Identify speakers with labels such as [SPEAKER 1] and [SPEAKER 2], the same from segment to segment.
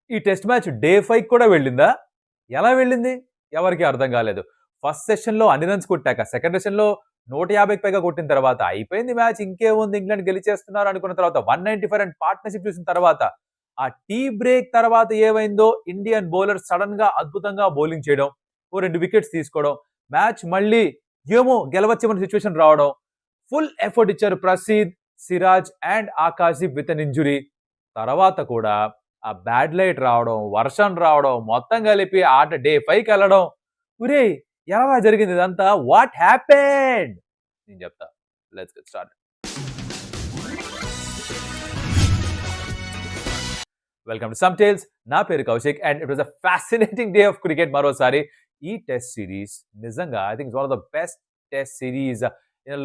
[SPEAKER 1] ఈ test match day 5 కూడా వెళ్ళిందా? ఎలా వెళ్ళింది? ఎవరికీ అర్థం కాలేదు. ఫస్ట్ సెషన్‌లో అన్ని రన్స్ కొట్టాక, సెకండ్ సెషన్‌లో 150కి పైగా కొట్టిన తర్వాత అయిపోయింది మ్యాచ్ ఇంకేముంది ఇంగ్లాండ్ గెలిచేస్తున్నారు అనుకున్న తర్వాత 194 రన్ పార్ట్నర్‌షిప్ చూసిన తర్వాత ఆ టీ బ్రేక్ తర్వాత ఏమైందో ఇండియన్ బౌలర్ సడెన్‌గా అద్భుతంగా బౌలింగ్ చేయడం, ఓ 2 వికెట్స్ తీసుకోవడం, మ్యాచ్ మళ్ళీ ఏమో గెలవచ్చేమన్న సిట్యుయేషన్ రావడం, ఫుల్ ఎఫర్ట్ ఇచ్చారు Prasidh, Siraj and Akashdeep with an injury. తర్వాత కూడా ఆ బ్యాడ్ లైట్ రావడం, వర్షం రావడం, మొత్తం కలిపి ఆట డే 5కెళ్ళడం. ఒరేయ్! ఎలా జరిగింది ఇదంతా? What happened? నేను చెప్తా. Let's get started. Welcome to some tales. నా పేరు Kaushik and it was a fascinating day of cricket మరోసారి. ఈ టెస్ట్ సిరీస్ నిజంగా I think it's one of the best test series in a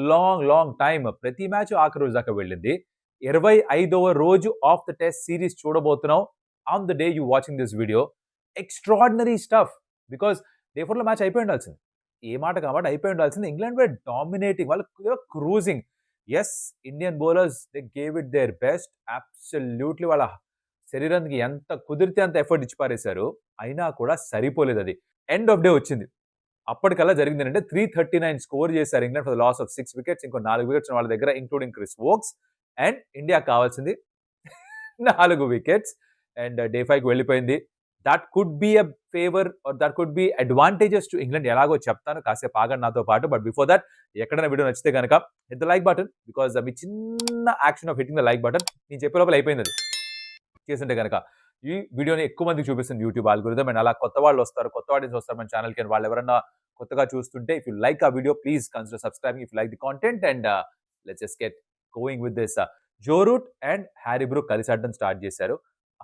[SPEAKER 1] long time. ప్రతి match ఆఖరి రోజు దాకా వెళ్ళింది. 25వ రోజు ఆఫ్ ద టెస్ట్ సిరీస్ చూడబోతున్నాం. On the day you watching this video. Extraordinary stuff. Because day 4లో మ్యాచ్ అయిపోయి ఉండాల్సింది. ఏ మాట కాబట్టి అయిపోయి ఉండాల్సింది. England were dominating. వాళ్ళు cruising. Yes, Indian bowlers they gave it their best. Absolutely వాళ్ళ శరీరానికి ఎంత కుదిరితే అంత ఎఫర్ట్ ఇచ్చి పారేశారు. అయినా కూడా సరిపోలేదు అది. ఎండ్ ఆఫ్ డే వచ్చింది. అప్పటికల్లా జరిగింది ఏంటంటే 339 స్కోర్ చేశారు England for the loss of 6 wickets. ఇంకో 4 వికెట్స్ వాళ్ళ దగ్గర ఇంక్లూడింగ్ క్రిస్ వోక్స్. అండ్ ఇండియాకి కావాల్సింది 4 వికెట్స్. అండ్ డే 5కి వెళ్ళిపోయింది. That could be a favour or that could be advantages to England. ఎలాగో చెప్తాను, కాసేపు ఆగండి నాతో పాటు. బట్ బిఫోర్ దట్ ఎక్కడైనా వీడియో నచ్చితే కనుక hit the like button. Because మీ చిన్న action of hitting the like button నేను చెప్పే లోపల అయిపోయింది అది చేస్తుంటే కనుక. ఈ వీడియోని ఎక్కువ మందికి చూపిస్తుంది యూట్యూబ్ ఆల్గోరిథం. అండ్ అలా కొత్త వాళ్ళు వస్తారు, కొత్త ఆడియన్స్ వస్తారు మన ఛానల్కి. అండ్ వాళ్ళు ఎవరైనా కొత్తగా చూస్తుంటే if you like a video please consider subscribing if you like the content. And let's just get going with this. Joe Root and Harry Brook కలిసి ఆడడం స్టార్ట్ చేశారు.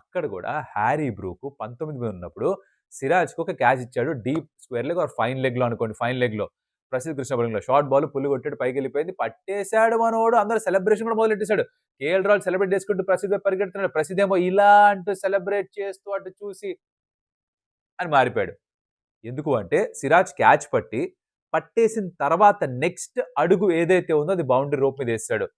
[SPEAKER 1] అక్కడ కూడా హ్యారీ బ్రూక్ 19 మీద ఉన్నప్పుడు సిరాజ్కి ఒక క్యాచ్ ఇచ్చాడు. Deep square leg or fine leg లో అనుకోండి, ఫైన్ లెగ్ లో. ప్రసిద్ధ్ కృష్ణ బౌలింగ్ లో షార్ట్ బాల్ పుల్లు కొట్టాడు, పైకి వెళ్ళిపోయింది, పట్టేశాడు మనోడు. అందరూ సెలబ్రేషన్ కూడా మొదలెట్టేశాడు. కేఎల్ రాహుల్ సెలబ్రేట్ చేసుకుంటూ ప్రసిద్ధ్ పరిగెడుతున్నాడు. ప్రసిద్ధ్ ఏమో ఇలా అంటూ సెలబ్రేట్ చేస్తూ అటు చూసి అని మారిపోయాడు. ఎందుకు అంటే సిరాజ్ క్యాచ్ పట్టేసిన తర్వాత నెక్స్ట్ అడుగు ఏదైతే ఉందో అది బౌండరీ రోప్ మీద వేస్తాడు.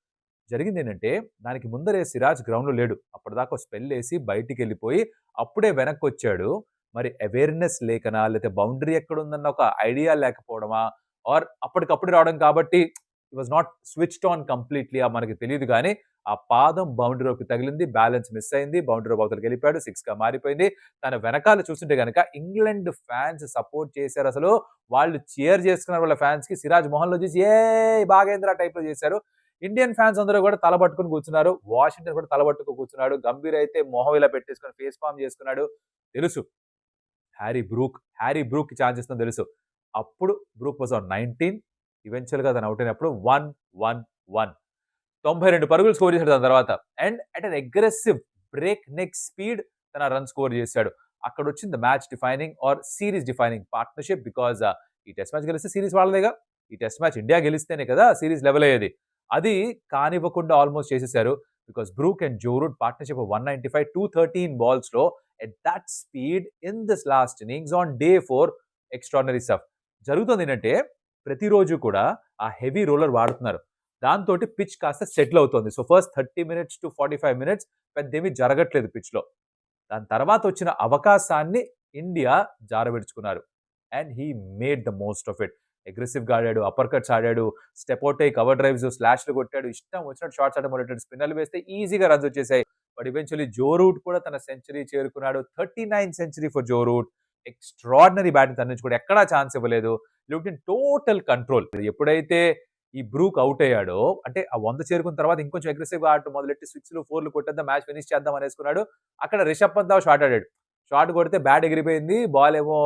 [SPEAKER 1] జరిగింది ఏంటంటే దానికి ముందరే సిరాజ్ గ్రౌండ్ లో లేడు. అప్పటిదాకా స్పెల్ వేసి బయటికి వెళ్ళిపోయి అప్పుడే వెనక్కి వచ్చాడు. మరి అవేర్నెస్ లేకనా, లేకపోతే బౌండరీ ఎక్కడ ఉందన్న ఒక ఐడియా లేకపోవడమా, ఆర్ అప్పటికప్పుడు రావడం కాబట్టి it was not switched on completely, మనకి తెలియదు. కానీ ఆ పాదం బౌండరీ రోప్కి తగిలింది, బ్యాలెన్స్ మిస్ అయింది, బౌండరీ రోప్ అవతలకి వెళ్ళిపోయాడు, 6 గా మారిపోయింది. తన వెనకాల చూస్తుంటే కనుక ఇంగ్లాండ్ ఫ్యాన్స్ సపోర్ట్ చేశారు. అసలు వాళ్ళు చీర్ చేసుకున్నారు వాళ్ళ ఫ్యాన్స్ కి. సిరాజ్ మొహంలో చూసి ఏ బాగేంద్ర టైప్ లో చేశారు. ఇండియన్ ఫ్యాన్స్ అందరూ కూడా తలబట్టుకుని కూర్చున్నారు. వాషింగ్టన్ కూడా తలబట్టుకు కూర్చున్నాడు. గంభీర్ అయితే మొహం ఇలా పెట్టేసుకుని ఫేస్ పామ్ చేసుకున్నాడు. తెలుసు హ్యారీ బ్రూక్ ఛాన్స్ ఇస్తుందని తెలుసు. అప్పుడు బ్రూక్ వాజ్ ఆన్ 19. ఈవెన్చువల్ గా తను అవుట్ అయినప్పుడు 1-1-1 92 పరుగులు స్కోర్ చేశాడు దాని తర్వాత. And at an aggressive breakneck speed తన రన్ స్కోర్ చేశాడు. అక్కడ వచ్చింది match defining or series defining partnership. Because ఈ టెస్ట్ మ్యాచ్ గెలిస్తే సిరీస్ వాళ్ళదేగా. ఈ టెస్ట్ మ్యాచ్ ఇండియా గెలిస్తేనే కదా సిరీస్ లెవెల్ అయ్యేది. అది కానివ్వకుండా ఆల్మోస్ట్ చేసేశారు. Because Brook and Joe Root partnership 195, 213 balls లో at that speed in this last innings on day 4 extraordinary stuff. జరుగుతుంది ఏంటంటే ప్రతిరోజు కూడా ఆ హెవీ రోలర్ వాడుతున్నారు. దాంతో పిచ్ కాస్త సెటిల్ అవుతుంది. So first 30 minutes to 45 minutes పెద్దేమీ జరగట్లేదు పిచ్ లో. దాని తర్వాత వచ్చిన అవకాశాన్ని ఇండియా జారవిడుచుకున్నారు. And he made the most of it. Aggressive గా ఆడాడు, అప్పర్ కట్స్ ఆడాడు, స్టెప్ అవుట్ అయ్యి కవర్ డ్రైవ్స్, స్లాష్లు కొట్టాడు, ఇష్టం వచ్చినట్టు షార్ట్స్ ఆడడం మొదలెట్టాడు. స్పిన్నర్లు వేస్తే ఈజీగా రన్స్ వచ్చేసాయి. బట్ ఈవెన్చువల్లీ జో రూట్ కూడా తన సెంచరీ చేరుకున్నాడు. 39 century for Joe Root. Extraordinary batting తన నుంచి కూడా ఎక్కడా ఛాన్స్ ఇవ్వలేదు. Look in total control. ఎప్పుడైతే ఈ బ్రూక్ అవుట్ అయ్యాడో అంటే ఆ 100 చేరుకున్న తర్వాత ఇంకొంచెం అగ్రెసివ్ గా ఆడటం మొదలెట్టి 6లు 4లు కొట్టేద్దాం, మ్యాచ్ ఫినిష్ చేద్దాం అనేసుకున్నాడు. అక్కడ రిషబ్ పంత్ షాట్ ఆడాడు. షాట్ కొడితే బ్యాట్ ఎగిరిపోయింది, బాల్ ఏమో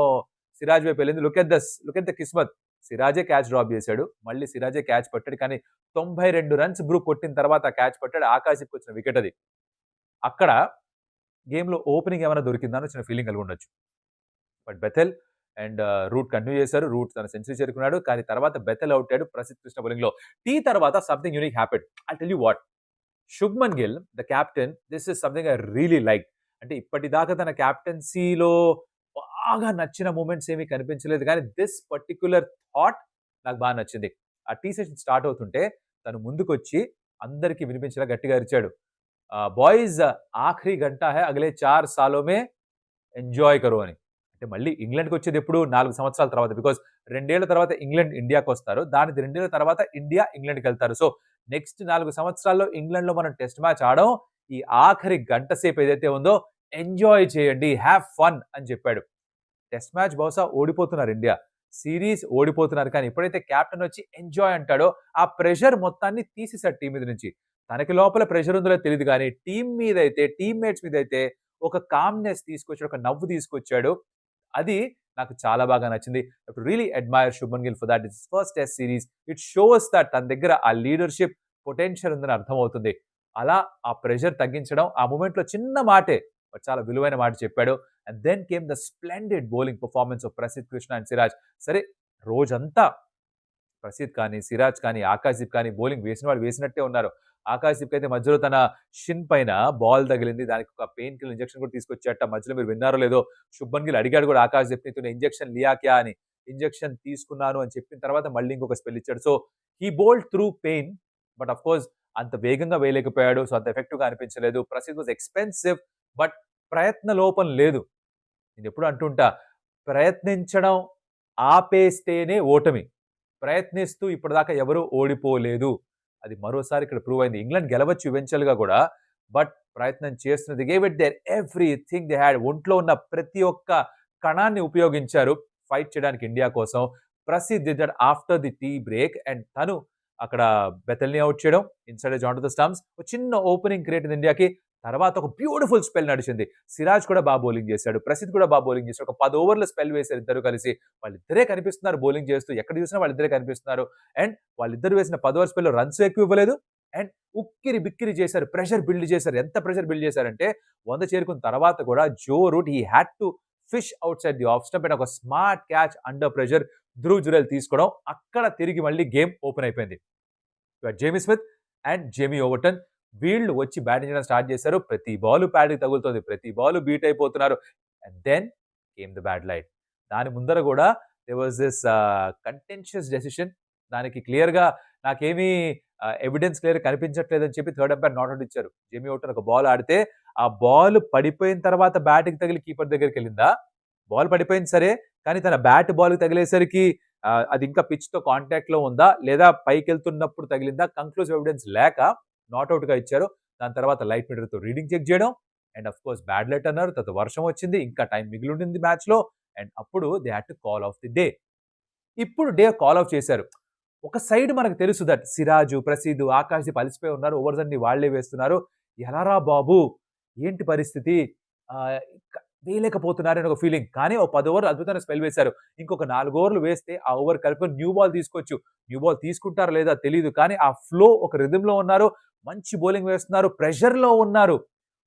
[SPEAKER 1] సిరాజ్ వైపు వెళ్ళింది. లుక్ ఎట్ ద కిస్మత్. సిరాజే క్యాచ్ డ్రాప్ చేశాడు. మళ్ళీ సిరాజే క్యాచ్ పట్టాడు. కానీ 92 రన్స్ బ్రూక్ కొట్టిన తర్వాత క్యాచ్ పట్టాడు. ఆకాశకి వచ్చిన వికెట్ అది. అక్కడ గేమ్ లో ఓపెనింగ్ ఏమైనా దొరికిందా అని వచ్చిన ఫీలింగ్ కలిగి ఉండొచ్చు. But Bethell and Root continue చేశారు. రూట్ తన సెంచరీ చేరుకున్నాడు. కానీ తర్వాత బెథెల్ అవుట్ అయ్యాడు ప్రసిద్ధ్ కృష్ణ బౌలింగ్ లో. టీ తర్వాత something unique happened. I tell you what. Shubman Gill the captain, this is something I really like. అంటే ఇప్పటిదాకా తన కెప్టెన్సీలో బాగా నచ్చిన మూమెంట్స్ ఏమీ కనిపించలేదు. కానీ దిస్ పర్టిక్యులర్ థాట్ నాకు బాగా నచ్చింది. ఆ టీ సెషన్ స్టార్ట్ అవుతుంటే తను ముందుకొచ్చి అందరికీ వినిపించేలా గట్టిగా అరిచాడు. బాయ్స్ ఆఖరి గంట హై, అగలే 4 సాలో మే ఎంజాయ్ కరో అని. అంటే మళ్ళీ ఇంగ్లాండ్‌కొచ్చేది ఎప్పుడు 4 సంవత్సరాల తర్వాత. బికాజ్ 2 ఏళ్ల తర్వాత ఇంగ్లాండ్ ఇండియాకొస్తారు. దానికి 2 ఏళ్ల తర్వాత ఇండియా ఇంగ్లాండ్‌కెళ్తారు. సో, నెక్స్ట్ 4 సంవత్సరాల్లో ఇంగ్లాండ్‌లో మనం టెస్ట్ మ్యాచ్ ఆడం. ఈ ఆఖరి గంట సేపు ఏదైతే ఉందో ఎంజాయ్ చేయండి. హావ్ ఫన్ అని చెప్పాడు. టెస్ట్ మ్యాచ్ బహుశా ఓడిపోతున్నారు ఇండియా. సీరీస్ ఓడిపోతున్నారు. కానీ ఎప్పుడైతే కెప్టెన్ వచ్చి ఎంజాయ్ అంటాడో, ఆ ప్రెషర్ మొత్తాన్ని తీసేసాడు టీమ్ మీద నుంచి. తనకి లోపల ప్రెషర్ ఉందో లేదో తెలీదు గానీ, టీమ్ మీదైతే, టీమ్‌మేట్స్ మీదైతే ఒక కామ్‌నెస్ తీసుకొచ్చాడు. ఒక నవ్వు తీసుకొచ్చాడు. అది నాకు చాలా బాగా నచ్చింది. I have to really admire Shubman Gill for that. It's his first test series. It shows that తన దగ్గర ఆ లీడర్‌షిప్ పొటెన్షియల్ ఉందని అర్థమవుతుంది. అలా ఆ ప్రెషర్ తగ్గించడం, ఆ మొమెంట్‌లో చిన్న మాటే బట్ చాలా విలువైన మాట చెప్పాడు. And then came the splendid bowling performance of Prasidh Krishna and Siraj. సరే రోజంతా ప్రసీద్ కానీ, సిరాజ్ కానీ, ఆకాశ్‌దీప్ కానీ బౌలింగ్ వేసిన వాళ్ళు వేసినట్టే ఉన్నారు. ఆకాశ్‌దీప్ అయితే మధ్యలో తన షిన్ పైన బాల్ తగిలింది. దానికి ఒక పెయిన్ కిల్లర్ ఇంజెక్షన్ కూడా తీసుకొచ్చాడట. మధ్యలో మీరు విన్నారో లేదో శుభ్మన్ గిల్ అడిగాడు కూడా ఆకాశ్‌దీప్‌ని తూనే ఇంజెక్షన్ లియా క్యా అని. ఇంజెక్షన్ తీసుకున్నాను అని చెప్పిన తర్వాత మళ్ళీ ఇంకొక స్పెల్ ఇచ్చాడు. So, he bowled through pain. But of course అంత వేగంగా వేయలేకపోయాడు. సో, అంత ఎఫెక్టివ్‌గా అనిపించలేదు. ప్రసీద్ వాస్ ఎక్స్‌పెన్సివ్ బట్ ప్రయత్న లోపం లేదు. నేనెప్పుడూ అంటుంటా ప్రయత్నించడం ఆపేస్తేనే ఓటమి. ప్రయత్నిస్తూ ఇప్పటిదాకా ఎవరు ఓడిపోలేదు. అది మరోసారి ఇక్కడ ప్రూవ్ అయింది. ఇంగ్లాండ్ గెలవచ్చు ఈవెంచువల్‌గా గూడా. బట్ ప్రయత్నం చేస్తున్నది. They gave it their everything they had. ఒంట్లో ఉన్న ప్రతి ఒక్క కణాన్ని ఉపయోగించారు ఫైట్ చేయడానికి ఇండియా కోసం. Prasidh did that after the tea break and తను అక్కడ బెతెల్‌ని ఔట్ చేయడం. Inside edge on to the stumps. ఒక చిన్న ఓపెనింగ్ క్రియేట్ అయింది ఇండియాకి. తర్వాత ఒక బ్యూటిఫుల్ స్పెల్ నడిచింది. సిరాజ్ కూడా బౌలింగ్ చేశాడు. ప్రసిద్ కూడా బౌలింగ్ చేశాడు. ఒక 10 ఓవర్ల స్పెల్ వేశారు ఇద్దరు కలిసి. వాళ్ళిద్దరే కనిపిస్తున్నారు బౌలింగ్ చేస్తూ. ఎక్కడ చూసినా వాళ్ళిద్దరే కనిపిస్తున్నారు. అండ్ వాళ్ళిద్దరు వేసిన 10 ఓవర్ స్పెల్‌లో రన్స్ ఎక్కువ ఇవ్వలేదు. అండ్ ఉక్కిరి బిక్కిరి చేశారు. ప్రెషర్ బిల్డ్ చేశారు. ఎంత ప్రెషర్ బిల్డ్ చేశారంటే 100 చేరుకున్న తర్వాత కూడా Joe Root he had to fish outside the off stump and ఒక smart catch under pressure Dhruv Jurel తీసుకోవడం. అక్కడ తిరిగి మళ్ళీ గేమ్ ఓపెన్ అయిపోయింది. Jamie Smith and Jamie Overton వీళ్ళు వచ్చి బ్యాటింగ్ చేయడం స్టార్ట్ చేశారు. ప్రతి బాల్ ప్యాడ్‌కి తగులుతోంది. ప్రతి బాల్ బీట్ అయిపోతున్నారు. And then came the bad light. దాని ముందర కూడా there was this contentious decision. దానికి క్లియర్‌గా నాకేమీ ఎవిడెన్స్ క్లియర్‌గా కనిపించట్లేదని చెప్పి థర్డ్ అంపైర్ నాట్ ఔట్ ఇచ్చారు. జేమీ ఓవర్టన్ ఒక బాల్ ఆడితే ఆ బాల్ పడిపోయిన తర్వాత బ్యాట్‌కి తగిలి కీపర్ దగ్గరికెళ్ళిందా? బాల్ పడిపోయింది సరే. కానీ తన బ్యాట్ బాల్‌కి తగిలేసరికి అది ఇంకా పిచ్‌తో కాంటాక్ట్‌లో ఉందా? లేదా పైకెళ్తున్నప్పుడు తగిలిందా? కంక్లూజివ్ ఎవిడెన్స్ లేక నాట్ ఔట్‌గా ఇచ్చారు. దాని తర్వాత లైట్ మీటర్‌తో రీడింగ్ చెక్ చేయడం. And of course bad light అన్నారు. తర్వాత వర్షం వచ్చింది. ఇంకా టైం మిగిలుండింది మ్యాచ్‌లో. అండ్ అప్పుడు they had to call off the day. ఇప్పుడు డే కాల్ ఆఫ్ చేశారు. ఒక సైడ్ మనకు తెలుసు దట్ సిరాజు, ప్రసీద్, ఆకాశ్‌దీప్ అలిసిపోయి ఉన్నారు. ఓవర్స్ అన్ని వాళ్ళే వేస్తున్నారు. ఎలారా బాబు! ఏంటి పరిస్థితి? ఆహ్, క వేయలేకపోతున్నారని ఒక ఫీలింగ్. కానీ ఓ 10 ఓవర్లు అద్భుతమైన స్పెల్ వేశారు. ఇంకొక 4 ఓవర్లు వేస్తే ఆ ఓవర్ కలుపుకొని న్యూ బాల్ తీసుకోవచ్చు. న్యూ బాల్ తీసుకుంటారో లేదో తెలీదు. కానీ ఆ ఫ్లో ఒక రిథమ్‌లో ఉన్నారు. మంచి బౌలింగ్ వేస్తున్నారు. ప్రెషర్‌లో ఉన్నారు.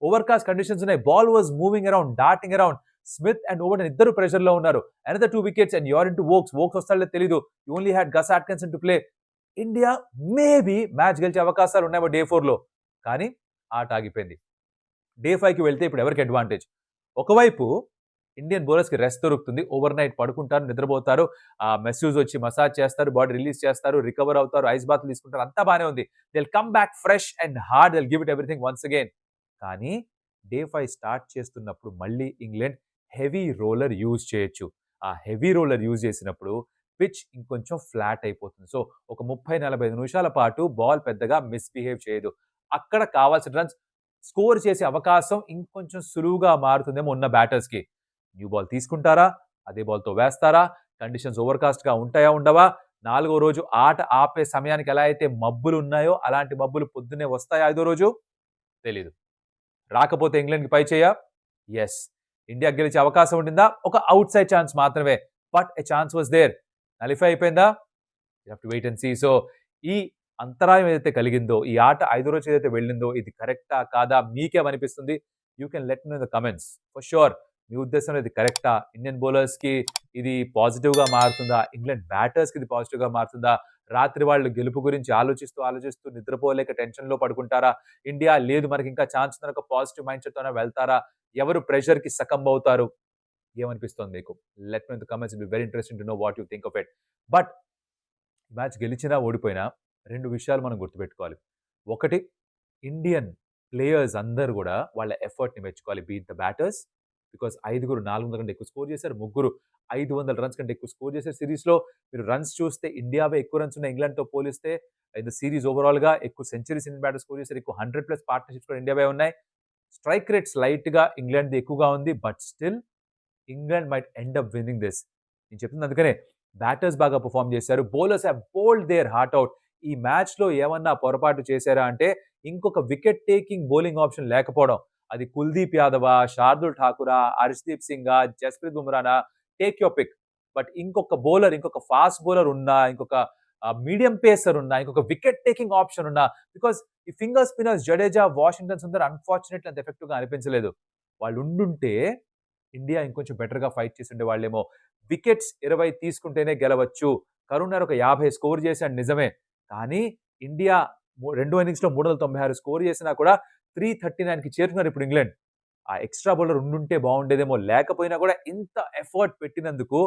[SPEAKER 1] ఓవర్‌కాస్ట్ కండిషన్స్ ఉన్నాయి. Ball was moving around, darting around. Smith and Overton ఇద్దరు ప్రెషర్‌లో ఉన్నారు. Another 2 wickets and you are into Woakes. Woakes వస్తాడో లేదో తెలీదు. You only had Gus Atkinson to play. India maybe match గెలిచే అవకాశాలు ఉన్నాయేమో డే 4లో. కానీ ఆట ఆగిపోయింది. డే 5కి వెళ్తే ఇప్పుడు ఎవరికి అడ్వాంటేజ్? ఒకవైపు ఇండియన్ బౌలర్స్‌కి రెస్ట్ దొరుకుతుంది. ఓవర్ నైట్ పడుకుంటారు, నిద్రపోతారు. మెస్యూజ్ వచ్చి మసాజ్ చేస్తారు, బాడీ రిలీజ్ చేస్తారు, రికవర్ అవుతారు, ఐస్ బాత్‌లు తీసుకుంటారు. అంతా బానే ఉంది. They will come back fresh and hard. They will give it everything once again. కానీ డే 5 స్టార్ట్ చేస్తున్నప్పుడు మళ్ళీ ఇంగ్లాండ్ హెవీ రోలర్ యూజ్ చేయొచ్చు. ఆ హెవీ రోలర్ యూజ్ చేసినప్పుడు పిచ్ ఇంకొంచెం ఫ్లాట్ అయిపోతుంది. సో, ఒక 30, 45 నిమిషాల పాటు బాల్ పెద్దగా మిస్‌బిహేవ్ చేయదు. అక్కడ కావాల్సిన రన్స్ స్కోర్ చేసే అవకాశం ఇంకొంచెం సులువుగా మారుతుందేమో ఉన్న బ్యాటర్స్‌కి. న్యూ బాల్ తీసుకుంటారా? అదే బాల్‌తో వేస్తారా? కండిషన్స్ ఓవర్‌కాస్ట్‌గా ఉంటాయా? ఉండవా? నాలుగో రోజు ఆట ఆపే సమయానికి ఎలా అయితే మబ్బులున్నాయో అలాంటి మబ్బులు పొద్దున్నే వస్తాయా ఐదో రోజు? తెలీదు. రాకపోతే ఇంగ్లాండ్‌కి పైచేయా? యెస్. ఇండియా గెలిచే అవకాశం ఉండిందా? ఒక ఔట్ సైడ్ ఛాన్స్ మాత్రమే. But a chance was there. Nullify అయిపోయిందా? You have to wait and see. So, ఈ అంతరాయం ఏదైతే కలిగిందో, ఈ ఆట ఐదో రోజు ఏదైతే వెళ్ళిందో, ఇది కరెక్టా? కాదా? మీకేమనిపిస్తుంది? You can let me know in the comments. For sure మీ ఉద్దేశంలో ఇది కరెక్టా? ఇండియన్ బౌలర్స్‌కి ఇది పాజిటివ్‌గా మారుతుందా? ఇంగ్లాండ్ బ్యాటర్స్‌కి ఇది పాజిటివ్‌గా మారుతుందా? రాత్రి వాళ్ళు గెలుపు గురించి ఆలోచిస్తూ నిద్రపోలేక టెన్షన్‌లో పడుకుంటారా? ఇండియా లేదు మనకింకా ఛాన్స్ ఉందని ఒక పాజిటివ్ మైండ్ సెట్‌తోనే వెళ్తారా? ఎవరు ప్రెషర్‌కి సకంబ్ అవుతారు? ఏమనిపిస్తోంది మీకు? Let me know in the comments. It will be very interesting to know what you think of it. But match గెలిచినా, ఓడిపోయినా 2 విషయాలు మనం గుర్తుపెట్టుకోవాలి. ఒకటి ఇండియన్ ప్లేయర్స్ అందరూ గూడా వాళ్ళ ఎఫర్ట్‌ని మెచ్చుకోవాలి. Be it the batters because 5గురు 400 కంటే ఎక్కువ స్కోర్ చేశారు. ముగ్గురు 500 రన్స్ కంటే ఎక్కువ స్కోర్ చేశారు సిరీస్‌లో. మీరు రన్స్ చూస్తే ఇండియావే ఎక్కువ రన్స్ ఉన్నాయి ఇంగ్లాండ్‌తో పోలిస్తే. ఇన్ ద సీరీస్ ఓవరాల్‌గా ఎక్కువ సెంచరీస్ ఇండియన్ బ్యాటర్స్ స్కోర్ చేశారు. ఎక్కువ 100+ పార్ట్నర్‌షిప్స్ కూడా ఇండియావే ఉన్నాయి. స్ట్రైక్ రేట్ స్లైట్‌గా ఇంగ్లాండ్‌ది ఎక్కువగా ఉంది. But still England might end up winnowing this. నేను చెప్తుంది అందుకనే బ్యాటర్స్ బాగా పెర్ఫార్మ్ చేశారు. Bowlers have bowled their heart out. ఈ మ్యాచ్‌లో ఏమన్నా పొరపాటు చేశారా అంటే ఇంకొక వికెట్ టేకింగ్ బౌలింగ్ ఆప్షన్ లేకపోవడం. అది కుల్దీప్ యాదవా, శార్దుల్ ఠాకూరా, హర్షదీప్ సింగా, జస్ప్రీత్ బుమ్రానా, టేక్ యువర్ పిక్. బట్ ఇంకొక బౌలర్, ఇంకొక ఫాస్ట్ బౌలర్ ఉన్నా, ఇంకొక మీడియం పేసర్ ఉన్నా, ఇంకొక వికెట్ టేకింగ్ ఆప్షన్ ఉన్నా, బికాస్ ఈ finger spinners Jadeja, Washington Sundar unfortunately అంత ఎఫెక్టివ్‌గా అనిపించలేదు. వాళ్ళు ఉండుంటే ఇండియా ఇంకొంచెం బెటర్‌గా ఫైట్ చేసి ఉండేవాళ్ళేమో. వికెట్స్ 20 తీసుకుంటేనే గెలవచ్చు. కరుణ్ నాయర్ ఒక 50 స్కోర్ చేశాడు నిజమే. కానీ ఇండియా రెండో ఇన్నింగ్స్‌లో 396 స్కోర్ చేసినా కూడా 339కి చేరుకున్నారు ఇప్పుడు ఇంగ్లాండ్. ఆ ఎక్స్‌ట్రా బౌలర్ ఉండుంటే బాగుండేదేమో. లేకపోయినా కూడా ఇంత ఎఫర్ట్ పెట్టినందుకు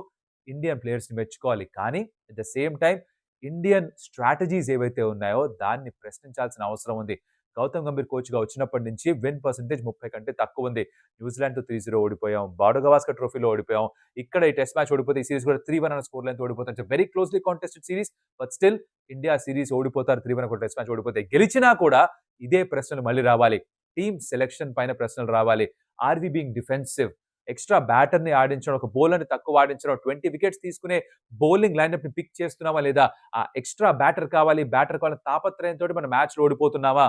[SPEAKER 1] ఇండియన్ ప్లేయర్స్‌ని మెచ్చుకోవాలి. కానీ at the same time Indian strategies ఏవైతే ఉన్నాయో దాన్ని ప్రశ్నించాల్సిన అవసరం ఉంది. గౌతమ్ గంభీర్ కోచ్‌గా వచ్చినప్పటి నుంచి విన్ పర్సెంటేజ్ 30 కంటే తక్కువుంది. న్యూజిలాండ్‌తో 3-0 ఓడిపోయాం. బార్డర్ గవాస్కర్ ట్రోఫీలో ఓడిపోయాం. ఇక్కడ ఈ టెస్ట్ మ్యాచ్ ఓడిపోతే ఈ సీరీస్ కూడా 3-1 అనే స్కోర్ లైన్‌తో ఓడిపోతాం. It's very closely contested series. But still India series ఓడిపోతారు. 3-1 ఒక టెస్ట్ మ్యాచ్ ఓడిపోతే. గెలిచినా కూడా ఇదే ప్రశ్నలు మళ్ళీ రావాలి. టీమ్ సెలక్షన్ పైన ప్రశ్నలు రావాలి. Are we being defensive? Extra బ్యాటర్‌ని ఆడించడం, ఒక బౌలర్‌ని తక్కువ ఆడించడం, 20 వికెట్స్ తీసుకునే బౌలింగ్ లైనప్‌ని పిక్ చేస్తున్నామా లేదా? ఆ ఎక్స్‌ట్రా బ్యాటర్ కావాలని తాపత్రయంతోటి మనం మ్యాచ్‌లో ఓడిపోతున్నామా?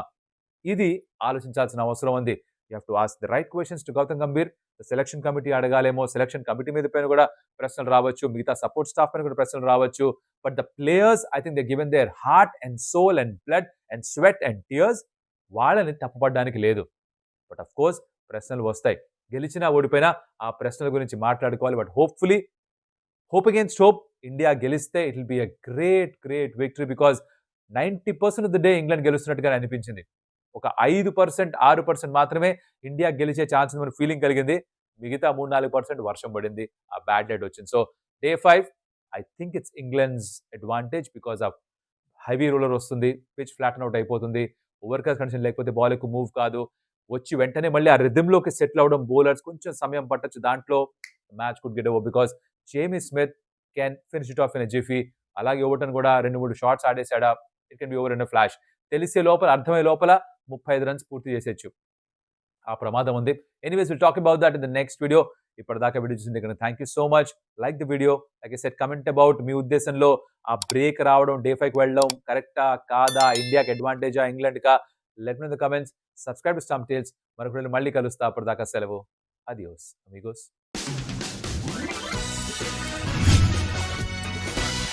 [SPEAKER 1] ఇది ఆలోచించాల్సిన అవసరం ఉంది. You have to ask the right questions to Gautam Gambhir. Selection committee అడగాలేమో. సెలక్షన్ కమిటీ మీద పైన కూడా ప్రశ్నలు రావచ్చు. మిగతా సపోర్ట్ స్టాఫ్ పైన కూడా ప్రశ్నలు రావచ్చు. But the players I think they given their heart and soul and blood and sweat and tears. వాళ్ళని తప్పుపడడానికి లేదు. బట్ ఆఫ్ కోర్స్ ప్రశ్నలు వస్తాయి. గెలిచినా, ఓడిపోయినా ఆ ప్రశ్నల గురించి మాట్లాడుకోవాలి. But hopefully hope against hope India గెలిస్తే it will be a great victory because 90% of the day England గెలుస్తున్నట్టుగానే అనిపించింది. ఒక 5%, 6% మాత్రమే ఇండియా గెలిచే ఛాన్స్ ఉందని ఫీలింగ్ కలిగింది. మిగతా 3, 4% వర్షం పడింది. ఆ బ్యాడ్ లైట్ వచ్చింది. So day 5 I think it's England's advantage because of heavy roller వస్తుంది. పిచ్ ఫ్లాటన్ అవుట్ అయిపోతుంది. ఓవర్ కాస్ట్ కండిషన్ లేకపోతే బాల్ ఎక్కువ మూవ్ కాదు. వచ్చి వెంటనే మళ్ళీ ఆ రిథమ్‌లోకి సెటిల్ అవ్వడం బౌలర్స్ కొంచెం సమయం పట్టొచ్చు. దాంట్లో match could get over because Jamie Smith can finish it off in a jiffy. అలాగే ఓవర్టన్ కూడా 2, 3 షాట్స్ ఆడేసాడా it can be over in a flash. తెలిసే లోపల అర్థమయ్యే లోపల 35 రన్స్ పూర్తి చేసేయొచ్చు. ఆ ప్రమాదం ఉంది. Anyways will talk about that in the next video. ఇప్పటిదాకా వీడియో చూసిన thank you so much. Like the video. Like I said comment about me ఉద్దేశంలో ఆ బ్రేక్ రావడం, డే 5కి వెళ్ళడం కరెక్టా? కాదా? ఇండియాకి అడ్వాంటేజా? ఇంగ్లాండ్‌కా? Let me know in the comments. Subscribe to stump tales. మరొక వీడియోలో మళ్ళీ కలుస్తా. అప్పటిదాకా సెలవు. అడియోస్ అమిగోస్.